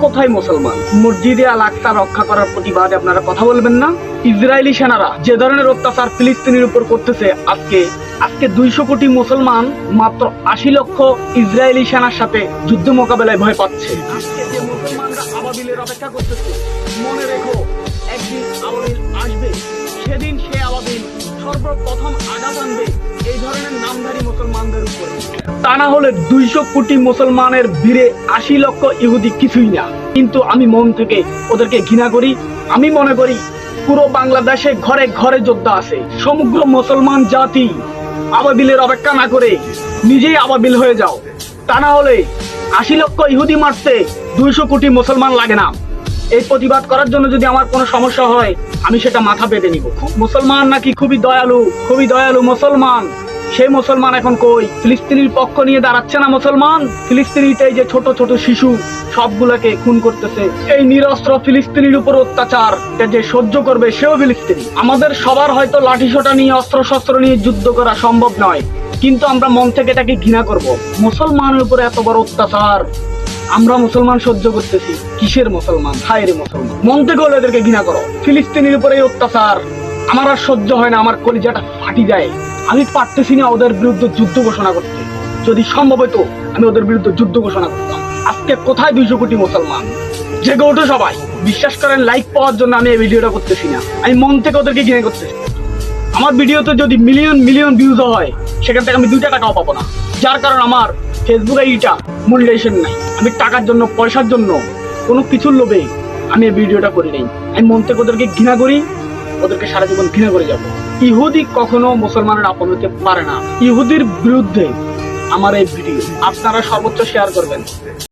কোথায় মুসলমান? মসজিদে আল আকসা রক্ষা করার প্রতিবাদে আপনারা কথা বলবেন না? ইসরায়েলি সেনারা যে ধরনের অত্যাচার ফিলিস্তিনের উপর করতেছে, আজকে 200 কোটি মুসলমান মাত্র 80 লক্ষ ইসরায়েলি সেনার সাথে যুদ্ধ মোকাবেলায় ভয় পাচ্ছে। আজকে যে মুসলমানরা আবাবিলের অপেক্ষা করতেছে, মনে রেখো একদিন আবাবিল আসবে, সেদিন সে আবাবিল সর্বপ্রথম আঘাত আনবে এই ধরনের নামধারী মুসলমানদের উপরে। তা না হলে 200 কোটি মুসলমানের ভিড়ে 80 লক্ষ ইহুদি কিছুই না। কিন্তু আমি মন থেকে ওদেরকে ঘৃণা করি। আমি মনে করি পুরো বাংলাদেশে ঘরে ঘরে যোদ্ধা আছে। সমগ্র মুসলমান জাতি আবাবিলের অপেক্ষা না করে নিজেই আবাবিল হয়ে যাও। তা না হলে 80 লক্ষ ইহুদি মারতে 200 কোটি মুসলমান লাগে না। এই প্রতিবাদ করার জন্য যদি আমার কোনো সমস্যা হয়, আমি সেটা মাথা পেতে নিব। মুসলমান নাকি খুবই দয়ালু মুসলমান। সেই মুসলমান এখন কই? ফিলিস্তিনির পক্ষ নিয়ে দাঁড়াচ্ছে না মুসলমান। ফিলিস্তিনিতে যে ছোট ছোট শিশু সবগুলোকে খুন করতেছে। এই নিরস্ত্র ফিলিস্তিনির উপর অত্যাচার যে সহ্য করবে সেও ফিলিস্তিনি। আমাদের সবার হয়তো লাঠিসোঁটা নিয়ে অস্ত্র শস্ত্র নিয়ে যুদ্ধ করা সম্ভব নয়, কিন্তু আমরা মন থেকে এটাকে ঘৃণা করব। মুসলমানের উপরে এত বড় অত্যাচার আমরা মুসলমান সহ্য করতেছি। কিসের মুসলমান? হায়রে মুসলমান। মন থেকে হলে এদেরকে ঘৃণা করো। ফিলিস্তিনির উপরে এই অত্যাচার আমার আর সহ্য হয় না। আমার কলিজাটা ফাটি যায়। আমি পারতেছি না ওদের বিরুদ্ধে যুদ্ধ ঘোষণা করতে। যদি সম্ভব হতো আমি ওদের বিরুদ্ধে যুদ্ধ ঘোষণা করতাম। আজকে কোথায় 200 কোটি মুসলমান? জেগে ওঠো সবাই। বিশ্বাস করেন, লাইক পাওয়ার জন্য আমি এই ভিডিওটা করতেছি না। আমি মন থেকে ওদেরকে ঘৃণা করতেছি। আমার ভিডিওতে যদি মিলিয়ন ভিউজ হয়, সেখান থেকে আমি 2 টাকাও পাবো না। যার কারণ আমার ফেসবুক আইডিটা মনিটাইজেশন নাই। আমি টাকার জন্য, পয়সার জন্য, কোনো কিছুর লোভে আমি এই ভিডিওটা করি নাই। আমি মন থেকে ওদেরকে ঘৃণা করি, ওদেরকে সারা জীবন ঘৃণা করে যাব। ইহুদি কখনো মুসলমানের আপন হতে পারে না। ইহুদির বিরুদ্ধে আমার এই ভিডিও আপনারা সর্বোচ্চ শেয়ার করবেন।